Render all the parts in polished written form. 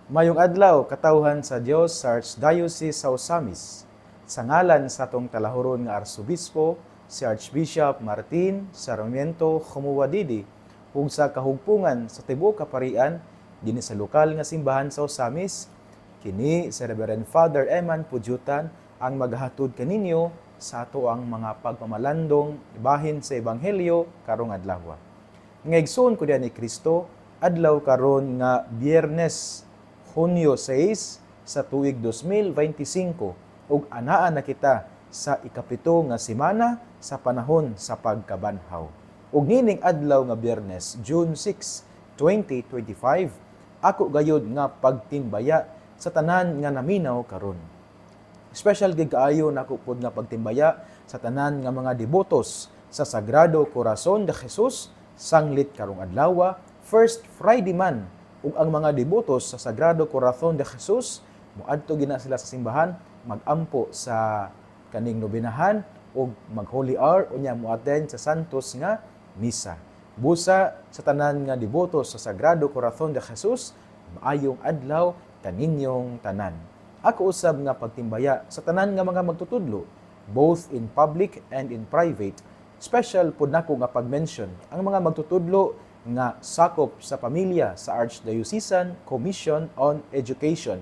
Mayong adlaw, katawhan sa Dios sa Archdiocese sa Osamis. Sa ngalan sa atong talahuron nga Arsobispo, si Archbishop Martin Sarmiento Khumuwadidi, ug sa kahugpungan sa tibuok kaparian dinhi sa lokal nga simbahan sa Osamis, kini si Reverend Father Eman Pudyutan ang maghatod kaninyo sa ato ang mga pagmamalandong bahin sa Ebanghelyo karong adlaw. Ngaigsoon ko diyan ni Kristo, adlaw karon nga Biyernes, Hunyo 6 sa tuig 2025 ug anaa na kita sa ikapito nga semana sa panahon sa pagkabanhaw. Ug nining adlaw nga Biyernes, June 6, 2025, ako gayud nga pagtimbaya sa tanan nga naminaw karon. Special gid kaayo nako pod nga pagtimbaya sa tanan nga mga debotos sa Sagrado Corazon de Jesus sanglit karong adlaw, First Friday man, ug ang mga debotos sa Sagrado Corazon de Jesus moadto gina sila sa simbahan magampo sa kaning nobinahan ug mag-holy hour unya moattend sa santos nga misa. Busa sa tanan nga debotos sa Sagrado Corazon de Jesus, maayong adlaw kaninyong tanan. Ako usab nga pagtimbaya sa tanan nga mga magtutudlo, both in public and in private. Special pud nako nga pag-mention ang mga magtutudlo nga sakop sa pamilya sa Archdiocesan Commission on Education.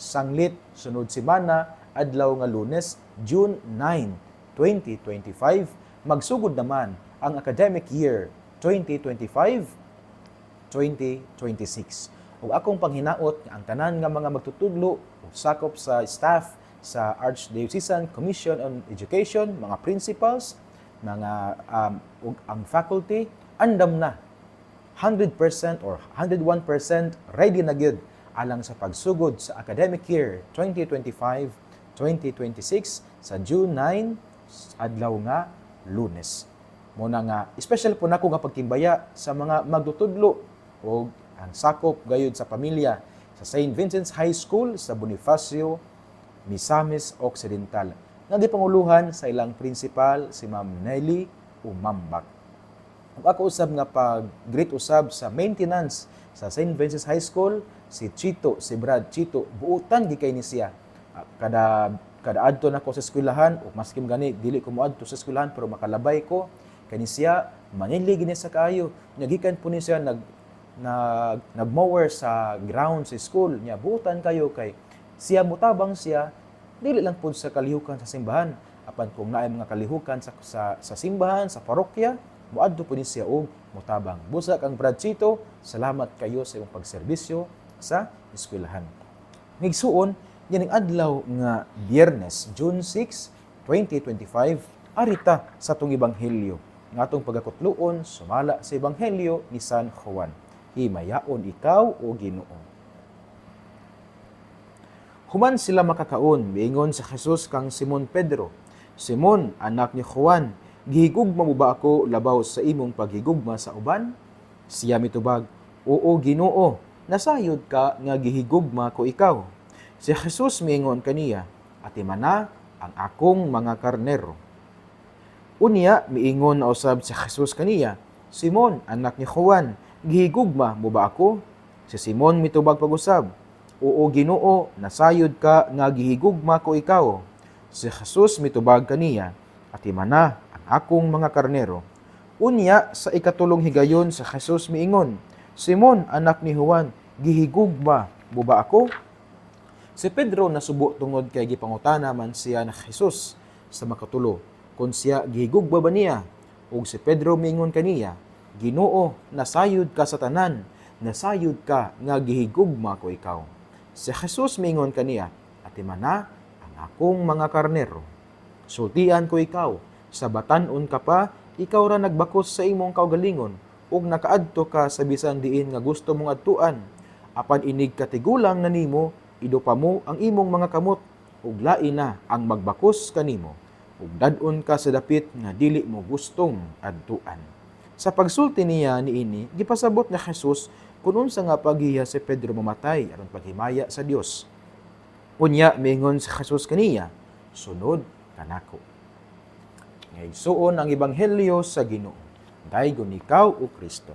Sanglit sunod semana adlaw nga Lunes, June 9, 2025, magsugod naman ang academic year 2025-2026. Ug akong panghinaot nga ang tanan nga mga magtutudlo o sakop sa staff sa Archdiocesan Commission on Education, mga principals, mga ug ang faculty, andam na 100% or 101% ready na gyud alang sa pagsugod sa academic year 2025-2026 sa June 9 adlaw nga Lunes. Muna nga special po nako nga pagtimbaya sa mga magtutudlo o ang sakop gayud sa pamilya sa St. Vincent's High School sa Bonifacio, Misamis Occidental. Nga gipanguluhan sa ilang principal si Ma'am Nelly Umambak. Ug ako usab nga pag-greet usab sa maintenance sa St. Vincent's High School, si Brad Chito, buutan gikay ni siya. Kada adto nako sa eskwelahan, ug maskim gani dili ko moadto sa eskwelahan pero makalabay ko kani siya, manili gini sa kaayo. Nya gikan po ni siya nagmower sa ground sa school. Nya buutan kayo kay siya mutabang siya dili lang pud sa kalihukan sa simbahan, apan kung naay mga kalihukan sa simbahan, sa parokya, muadto po ni siya og mutabang. Busa kang Brad Chito, salamat kayo sa imong pagserbisyo sa eskwelahan. Ngigsuon, yaning adlaw nga Biyernes, June 6, 2025, arita sa atong ebanghelyo. Nga atong pagakutluon, sumala sa ebanghelyo ni San Juan. Himayaon ikaw o Ginoo. Human sila makakaon, miingon sa Jesus kang Simon Pedro, Simon, anak ni Juan, gihigugma mo ba ako labaw sa imong paghigugma sa uban? Siya mitubag, oo Ginoo, nasayod ka nga gihigugma ko ikaw. Si Jesus miingon kaniya, ati mana ang akong mga karnero. Unya miingon na usab si Jesus kaniya, Simon, anak ni Juan, gihigugma mo ba ako? Si Simon mitubag pag-usab, oo Ginoo, nasayod ka nga gihigugma ko ikaw. Si Jesus mitubag kaniya, ati mana akong mga karnero. Unya, sa ikatulong higayon sa Jesus miingon, Simon, anak ni Juan, gihigugma mo ba ako? Si Pedro nasubo tungod kay gipangutana man siya na Jesus sa makatulo, kung siya gihigugma ba niya? Ug si Pedro miingon kaniya, Ginoo, nasayod ka sa tanan, nasayod ka nga gihigugma ko ikaw. Si Jesus miingon kaniya, ati mana ang akong mga karnero. Sultian ko ikaw, sa batan-on ka pa, ikaw ra nagbakos sa imong kaugalingon, ug nakaadto ka sa bisan diin nga gusto mong adtuan. Apan inig katigulang na nimo, idupa mo ang imong mga kamot, ug lain na ang magbakos kanimo, ug dad-on ka sa dapit nga dili mo gustong adtuan. Sa pagsulti niya niini, gipasabot na Jesus kung unsa nga paghiya si Pedro mamatay aron paghimaya sa Dios. Unya miingon sa Jesus kaniya, sunod kanako. Ngaysuon ang ebanghelyo sa Ginoo. Daygon ikaw o Kristo.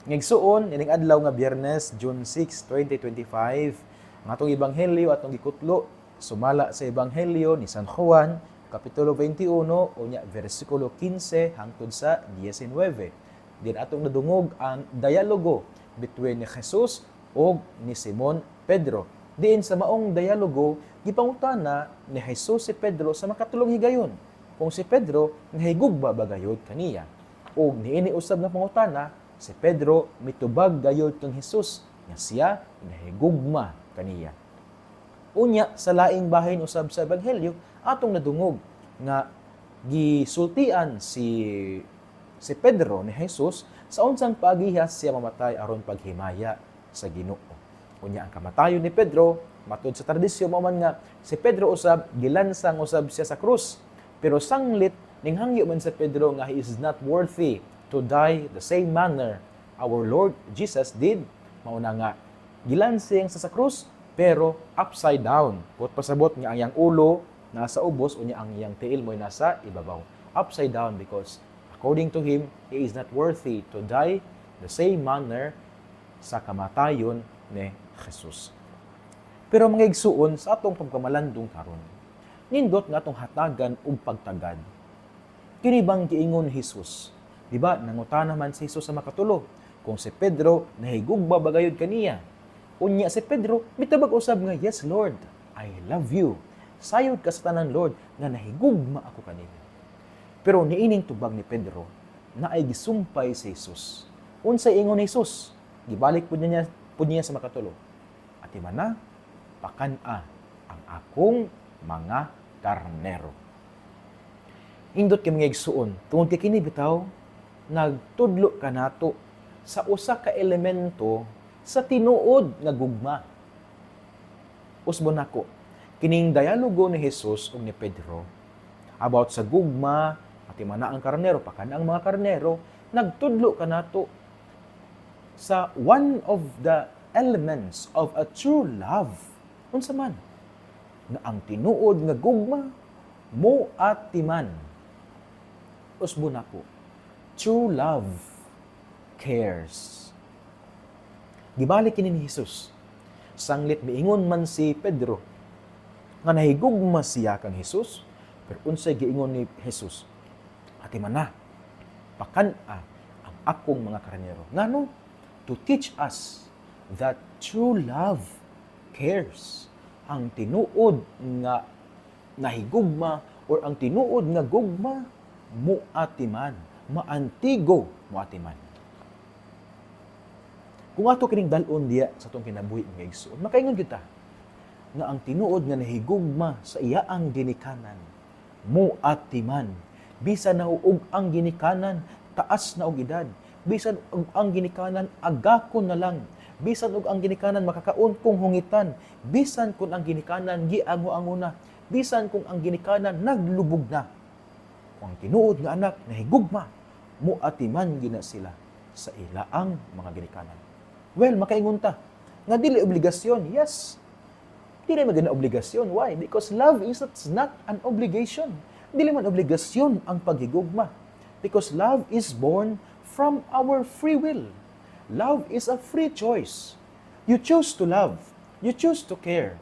Ngigsuon ining adlaw nga Biyernes, June 6, 2025, ang atong ebanghelyo atong gikutlo sumala sa ebanghelyo ni San Juan, kapitulo 21 unya bersikulo 15 hangtod sa 19. Din atong nadungog ang dialogo between ni Jesus o ni Simon Pedro. Diin sa maong dialogo, gipangutana ni Jesus si Pedro sa makatulong higayon. Kung si Pedro nahigugba ba gayud kaniya? O niini usab nga pangutana, si Pedro mitubag gayud kang Jesus nga siya nahigugma kaniya. Unya sa laing bahin usab sa ebanghelyo atong nadungog nga gisultian si Pedro ni Jesus sa unsang paagihas siya mamatay aron paghimaya sa Ginoo. Unya ang kamatayon ni Pedro matud sa tradisyon mao man nga si Pedro usab gilansang usab siya sa krus. Pero sanglit ning hangyo man sa Pedro nga he is not worthy to die the same manner our Lord Jesus did. Mauna nga gilansing sa krus pero upside down. Put pasabot nga ang iyang ulo nasa ubos unya ang iyang tiil mo'y nasa ibabaw. Upside down because according to him, he is not worthy to die the same manner sa kamatayon ni Jesus. Pero mga igsuon sa atong pagkamalandong karon, nindot nga atong hatagan og pagtagad. Kini bang giingon ni Jesus? Di ba nangutana man si Jesus sa makatulo kung si Pedro nahigugba ba gayud kaniya? Unya si Pedro mitabag usab nga, "Yes Lord, I love you." Sayod ka sa tanan Lord nga nahigugma ako kanina. Pero niining tubag ni Pedro na ay gisumpay si Jesus. Unsay ingon ni Jesus? Gibalik pud niya sa makatulo. Ati man na pakana ang akong mga karnero. Indot kay mga igsuon, tungod kay kini bitaw nagtudlo kanato sa usa ka elemento sa tinuod nga gugma. Usbon nako, kining dialogo ni Jesus ug ni Pedro about sa gugma, ati man na ang karnero, pakana ang mga karnero, nagtudlo kanato sa one of the elements of a true love. Unsa man? Na ang tinuod nga gugma mo atiman. Usbon nako, true love cares. Gibalik kini ni Jesus. Sanglit miingon man si Pedro nga nahigugma siya kang Jesus, pero unsay giingon ni Jesus? Ati man na pakana ang akong mga karnero. Ngano? To teach us that true love cares. Ang tinuod nga nahigugma or ang tinuod nga gugma muatiman, maantigo muatiman. Kung ato kining dalon diya sa atong kinabuhi nga igsoon, makaingon kita nga ang tinuod nga nahigugma sa iyaang ginikanan muatiman. Bisan na ug ang ginikanan taas na og edad, bisan ug ang ginikanan agakon na lang, bisan ug ang ginikanan makakaon kung hungitan, bisan kung ang ginikanan giango-ango na, bisan kung ang ginikanan naglubog na. Kung ang tinuod nga anak nahigugma, muatiman gina sila sa ilaang mga ginikanan. Well, makaingon ta nga dili obligasyon. Yes, dili man gina obligasyon. Why? Because love is not an obligation. Dili man obligasyon ang paghigugma. Because love is born from our free will. Love is a free choice. You choose to love. You choose to care.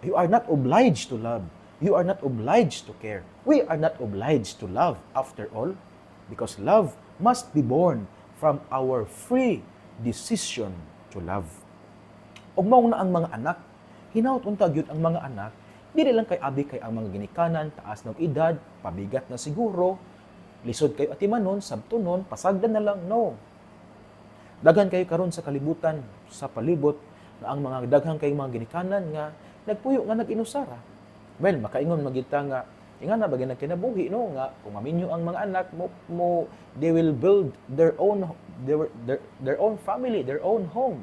You are not obliged to love. You are not obliged to care. We are not obliged to love after all, because love must be born from our free decision to love. Og mao na ang mga anak, hinaut unta gyud ang mga anak, dili lang kay abi kay ang mga ginikanan, taas ng edad, pabigat na siguro, lisod kayo atimanon, sabtunon, pasagdan na lang, no. Daghan kayo karon sa kalibutan, sa palibot, na ang mga daghang kayong mga ginikanan nga nagpuyo nga nag-inusara. Well, makaingon magita nga ingana bagay nagkinabuhi no nga kung maminyo ang mga anak mo they will build their own family, their own home.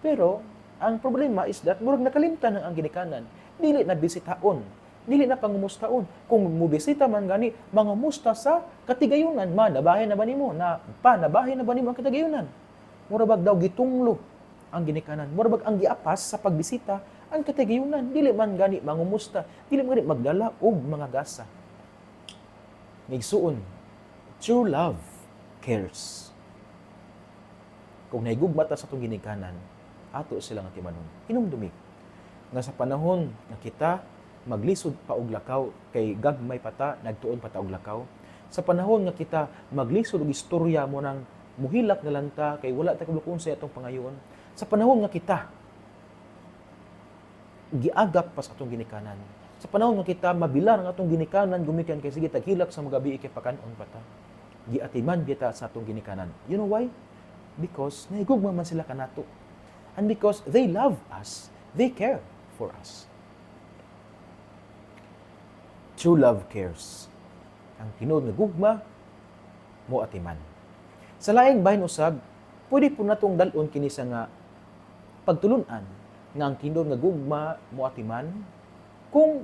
Pero ang problema is that murag nakalimtan ang ginikanan, dili na bisitaon, dili na pangumustaon. Kung mubisita man gani, mangamusta sa katigayunan, nabahin na ba nimo nabahin na ba nimo ang katigayunan? Murabag daw gitunglo ang ginikanan. Murabag ang giapas sa pagbisita ang katigayunan. Dili man gani mangumusta, dili man gani magdala og mga gasa. Nigsuon, true love cares. Kung nahigugma ta sa atong ginikanan, ato silang atimanon. Hinumdumi nga sa panahon nga kita maglisod pa og lakaw kay gagmay pata nagtuon pa ta og lakaw. Sa panahon nga kita maglisod og istorya mo nang muhilak na lang ta kay wala ta kabulokon sa atong pangayoon. Sa panahon nga kita giagap pa sa atong ginikanan. Sa panahon nga kita mabilar ang atong ginikanan gumikan kay sige taghilak sa mga gabi kay pakanon pa ta. Giatiman kita sa atong ginikanan. You know why? Because nahigugma man sila kanato. And because they love us, they care for us. True love cares. Ang tinuod nga gugma, mo atiman. Sa laing bahin usab, pwede po natong dalon kini sa nga pagtulunan nga ang tinuod nga gugma mo atiman kung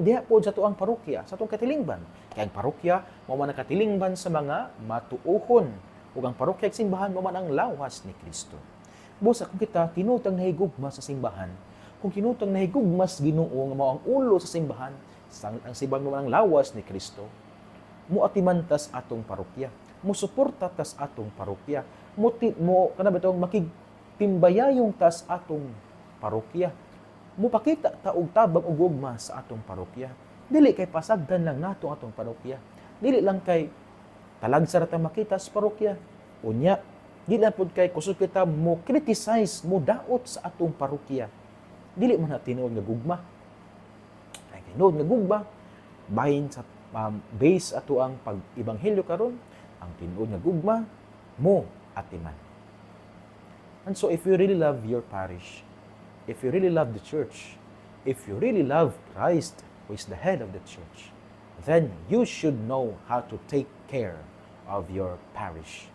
diha po sa tuang parokya, sa tuang katilingban. Kaya ang parokya, mo man ang katilingban sa mga matuohon. Ug ang parokya ug simbahan mo man ang lawas ni Kristo. Busa kung kita tinutang nahigugma sa simbahan, kung tinutang nahigugma sa Ginoo nga mao ang ulo sa simbahan, ang simbahan mo man ang lawas ni Kristo, mo atiman tas atong parokya, mo suporta tas atong parokya, mo kana bitong makigtimbayayong tas atong parokya. Mo pakita ta og tabang ug gugma sa atong parokya. Dili kay pasagdan lang nato atong parokya. Dili lang kay talagsa ra ta makita sa parokya. Unya, dili lang pud kay kusog kita mo criticize, mo daot sa atong parokya. Dili man na tinuod nga gugma. Ay tinuod nga gugma bahin sa base ato ang pag-ebanghelyo karon, ang tinuod nga gugma mo atiman. And so if you really love your parish, if you really love the church, if you really love Christ, who is the head of the church, then you should know how to take care of your parish.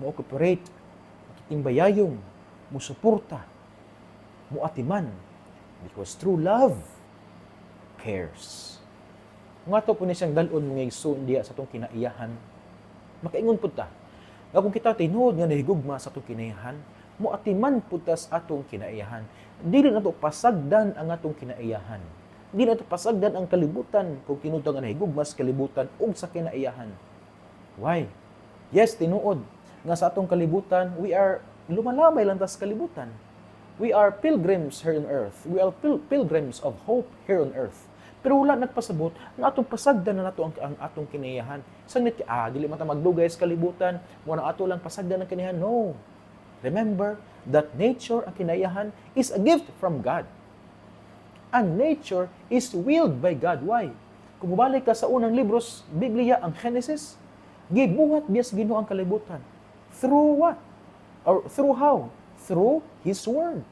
Mo-cooperate, makitimbayayong, mo-suporta, mo-atiman, because true love cares. Kung ato po siyang dalon mga igsoon diya sa itong kinaiyahan, makaingon po ta. Nga kung kita tinuod nga nahigugma sa itong kinaiyahan, mo-atiman po ta sa atong kinaiyahan. Dili na ito pasagdan ang atong kinaiyahan. Dili na ito pasagdan ang kalibutan kung tinuod nga nahigugma sa kalibutan o sa kinaiyahan. Why? Yes, tinuod nga sa atong kalibutan, we are lumalamay lang ta sa kalibutan. We are pilgrims here on earth. We are pilgrims of hope here on earth. Pero wala nagpasabot nga atong pasagdan na nato ang atong kinaiyahan. Sangit dili man ta magdugay sa kalibutan, mo na ato lang pasagdan ang kinaiyahan. No. Remember that nature ang kinaiyahan is a gift from God. And nature is willed by God. Why? Kung mabalik ka sa unang libros, Biblia, ang Genesis, gibuhat biya sa Ginoo ang kalibutan. Through what? Or through how? Through His Word.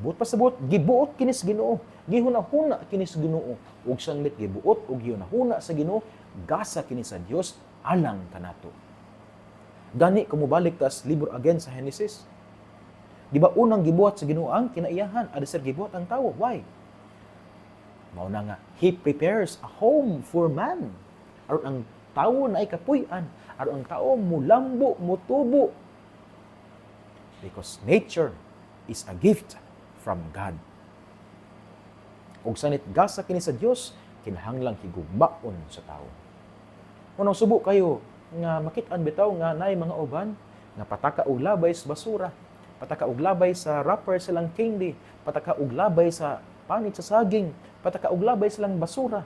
Buot pasabot, gibuot kinis Ginoo. Gihuna-huna kinis Ginoo. Ug sanglit gibuot ug gihuna-huna sa Ginoo, gasa kinis sa Dios alang kanato. Gani kung mobalik tas libro again sa Genesis. Di ba unang gibuhat sa Ginoo ang kinaiyahan, ada sir gibuhat ang tawo. Why? Mao na nga, He prepares a home for man. Aron ang tawo na ay kapuy-an, aron ang tawo mulambo, mutubo. Because nature is a gift from God. Ug sanit gasa kini sa Dios, kinahanglang higugmaon sa tawo. Unang subo kayo nga makit-an bitaw nga naay mga uban nga pataka og labay sa basura, pataka og labay sa wrapper silang candy, pataka og labay sa panit sa saging, pataka og labay silang basura.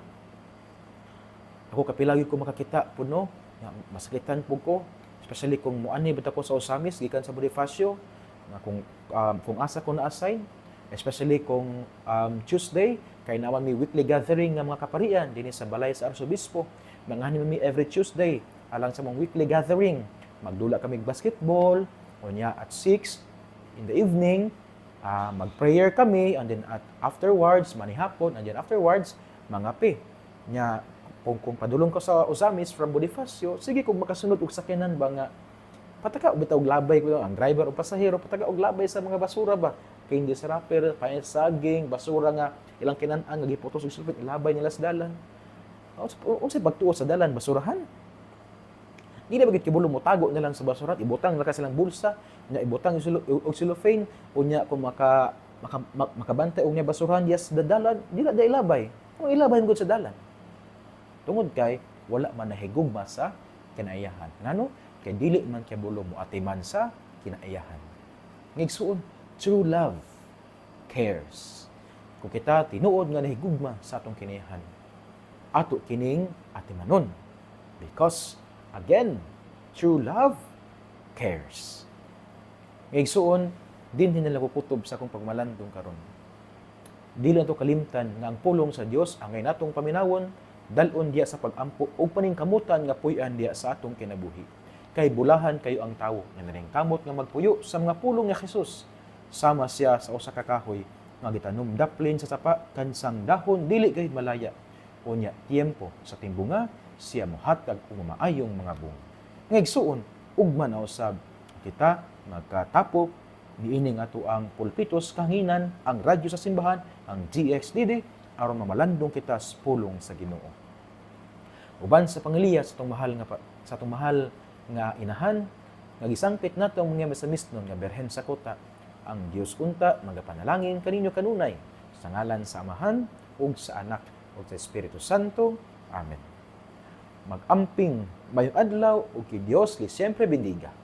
Ako kapilagi ko makakita puno, nga masakitan po ko, especially kung muani bitaw ko sa Osamis gikan sa Bonifacio, nga kung asa ko na-assign, especially kung Tuesday kay naman may weekly gathering nga mga kaparian dinhi sa balay sa Arsobispo. Mangahan mi every Tuesday alang sa mong weekly gathering. Magdula kami basketball, unya at 6 in the evening, mag-prayer kami, and then afterwards, manihapon, and then afterwards, mangapi. Nya, kung padulong ko sa Osamis from Bonifacio, sige kung makasunod og sakyanan ba nga, pataka og bitaw labay ko ang driver o pasahero, pataka og labay sa mga basura ba? Kay hindi sa wrapper, panis saging, basura nga, ilang kinan-an, nga giputos og sulfit, ilabay nila sa dalan. Unsay pagtuo sa dalan, basurahan? Di na bagit kibulo mo tago na lang sa basurat, ibutang na ka silang bulsa, nya ibutang og cellophane, unya kung makabantay og nya basurahan yes dadalan, di na ilabay. Kung ilabay gud sa dalan. Tungod kay wala man nahigugma sa kinaiyahan. Ngano? Kay dili man kibulo mo atiman sa kinaiyahan. Ngigsuon, true love cares. Kung kita tinuod nga nahigugma sa atong kinaiyahan, ato kining atimanon. Because, again, true love cares. Ngigsuon, din hinalakukutob sa akong pagmalandong karon. Di lang to kalimtan nga ang pulong sa Dios ang ngay natong paminawon, dalon diya sa pagampo o paningkamutan nga puy-an diya sa atong kinabuhi. Kay bulahan kayo ang tawo nga naringkamot nga magpuyo sa mga pulong ni Jesus. Sama siya sa usa ka kahoy nga gitanom daplin sa sapa kansang dahon dili gayud malaya. Unya tiempo sa timbunga siya mohatag og maayong mga bunga. Ngigsuon ugma na usab kita magkatapok niining ato ang pulpitos kahanginan, ang radyo sa simbahan, ang GXDD aron mamalandong kita sa pulong sa Ginoo. Uban sa pangiliya sa atong mahal nga inahan, nga gisangpit nato ang mga misamisnon nga Berhen sa Kota, ang Dios unta magapanalangin kaninyo kanunay sa ngalan sa Amahan ug sa Anak ug sa Espiritu Santo. Amen. Mag-amping mayong adlaw ug ki Dios li siyempre bendiga.